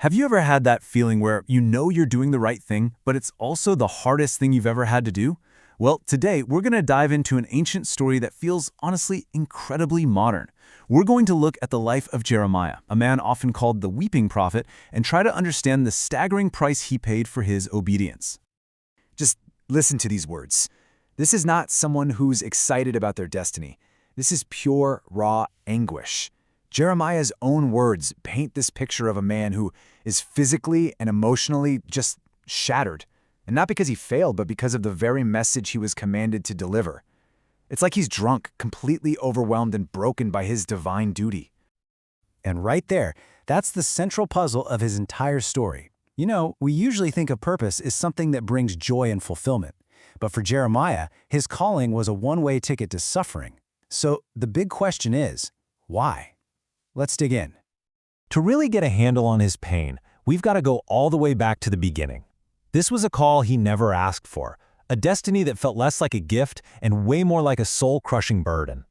Have you ever had that feeling where you know you're doing the right thing, but it's also the hardest thing you've ever had to do? Well, today we're going to dive into an ancient story that feels, honestly, incredibly modern. We're going to look at the life of Jeremiah, a man often called the weeping prophet, and try to understand the staggering price he paid for his obedience. Just listen to these words. This is not someone who's excited about their destiny. This is pure, raw anguish. Jeremiah's own words paint this picture of a man who is physically and emotionally just shattered. And not because he failed, but because of the very message he was commanded to deliver. It's like he's drunk, completely overwhelmed and broken by his divine duty. And right there, that's the central puzzle of his entire story. You know, we usually think of purpose as something that brings joy and fulfillment. But for Jeremiah, his calling was a one-way ticket to suffering. So the big question is, why? Let's dig in. To really get a handle on his pain, we've got to go all the way back to the beginning. This was a call he never asked for, a destiny that felt less like a gift and way more like a soul-crushing burden.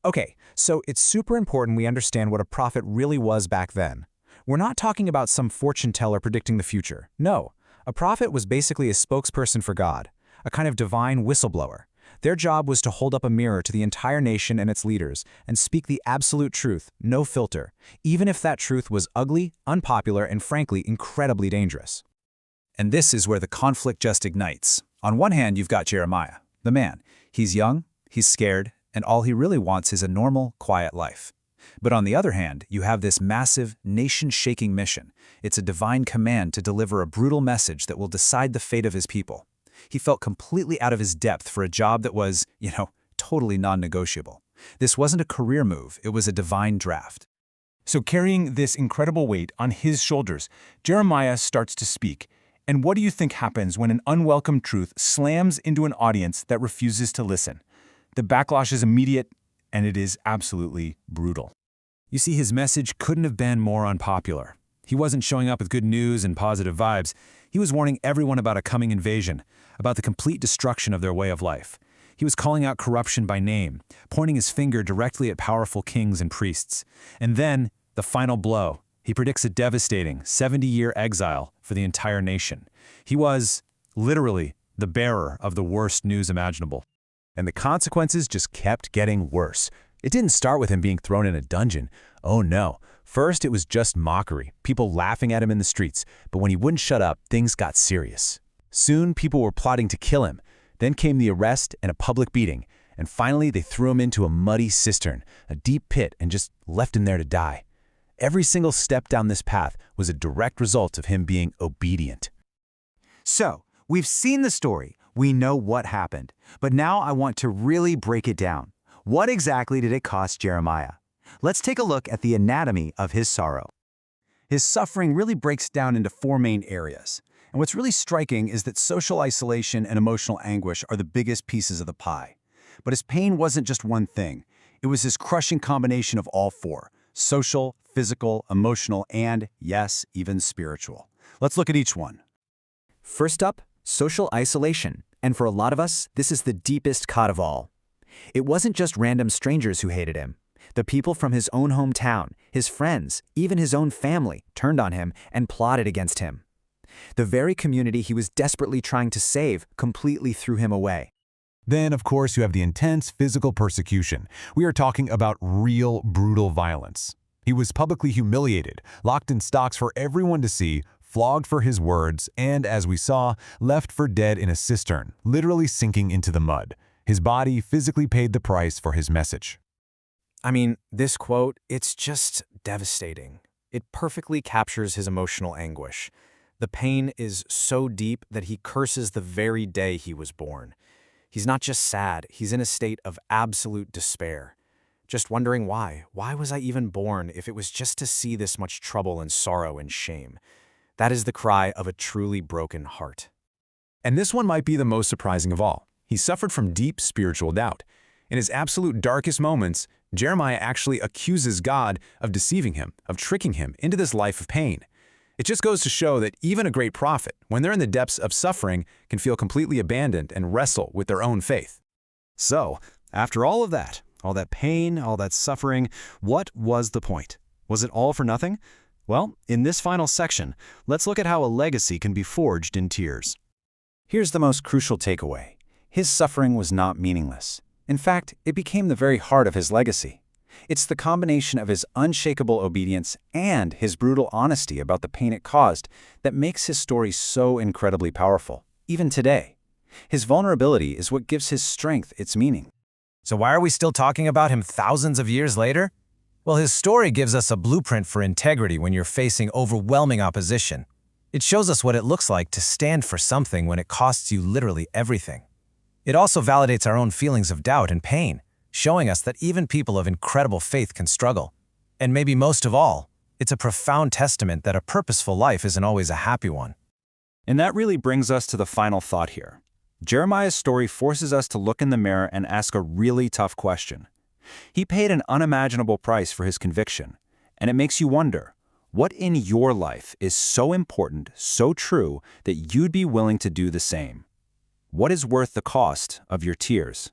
Okay, so it's super important we understand what a prophet really was back then. We're not talking about some fortune teller predicting the future. No, a prophet was basically a spokesperson for God, a kind of divine whistleblower. Their job was to hold up a mirror to the entire nation and its leaders and speak the absolute truth, no filter, even if that truth was ugly, unpopular, and frankly, incredibly dangerous. And this is where the conflict just ignites. On one hand, you've got Jeremiah, the man. He's young, he's scared, and all he really wants is a normal, quiet life. But on the other hand, you have this massive, nation-shaking mission. It's a divine command to deliver a brutal message that will decide the fate of his people. He felt completely out of his depth for a job that was, totally non-negotiable. This wasn't a career move, it was a divine draft. So carrying this incredible weight on his shoulders, Jeremiah starts to speak. And what do you think happens when an unwelcome truth slams into an audience that refuses to listen? The backlash is immediate, and it is absolutely brutal. You see, his message couldn't have been more unpopular. He wasn't showing up with good news and positive vibes. He was warning everyone about a coming invasion, about the complete destruction of their way of life. He was calling out corruption by name, pointing his finger directly at powerful kings and priests. And then, the final blow. He predicts a devastating 70-year exile for the entire nation. He was, literally, the bearer of the worst news imaginable. And the consequences just kept getting worse. It didn't start with him being thrown in a dungeon. Oh no. First, it was just mockery, people laughing at him in the streets. But when he wouldn't shut up, things got serious. Soon, people were plotting to kill him. Then came the arrest and a public beating. And finally, they threw him into a muddy cistern, a deep pit, and just left him there to die. Every single step down this path was a direct result of him being obedient. So, we've seen the story. We know what happened. But now I want to really break it down. What exactly did it cost Jeremiah? Let's take a look at the anatomy of his sorrow. His suffering really breaks down into four main areas. And what's really striking is that social isolation and emotional anguish are the biggest pieces of the pie. But his pain wasn't just one thing. It was this crushing combination of all four: social, physical, emotional, and, yes, even spiritual. Let's look at each one. First up, social isolation. And for a lot of us, this is the deepest cut of all. It wasn't just random strangers who hated him. The people from his own hometown, his friends, even his own family, turned on him and plotted against him. The very community he was desperately trying to save completely threw him away. Then, of course, you have the intense physical persecution. We are talking about real, brutal violence. He was publicly humiliated, locked in stocks for everyone to see, flogged for his words, and, as we saw, left for dead in a cistern, literally sinking into the mud. His body physically paid the price for his message. I mean, this quote, it's just devastating. It perfectly captures his emotional anguish. The pain is so deep that he curses the very day he was born. He's not just sad, he's in a state of absolute despair. Just wondering why. Why was I even born if it was just to see this much trouble and sorrow and shame? That is the cry of a truly broken heart. And this one might be the most surprising of all. He suffered from deep spiritual doubt. In his absolute darkest moments, Jeremiah actually accuses God of deceiving him, of tricking him into this life of pain. It just goes to show that even a great prophet, when they're in the depths of suffering, can feel completely abandoned and wrestle with their own faith. So, after all of that pain, all that suffering, what was the point? Was it all for nothing? Well, in this final section, let's look at how a legacy can be forged in tears. Here's the most crucial takeaway. His suffering was not meaningless. In fact, it became the very heart of his legacy. It's the combination of his unshakable obedience and his brutal honesty about the pain it caused that makes his story so incredibly powerful, even today. His vulnerability is what gives his strength its meaning. So why are we still talking about him thousands of years later? Well, his story gives us a blueprint for integrity when you're facing overwhelming opposition. It shows us what it looks like to stand for something when it costs you literally everything. It also validates our own feelings of doubt and pain, showing us that even people of incredible faith can struggle. And maybe most of all, it's a profound testament that a purposeful life isn't always a happy one. And that really brings us to the final thought here. Jeremiah's story forces us to look in the mirror and ask a really tough question. He paid an unimaginable price for his conviction, and it makes you wonder, what in your life is so important, so true, that you'd be willing to do the same? What is worth the cost of your tears?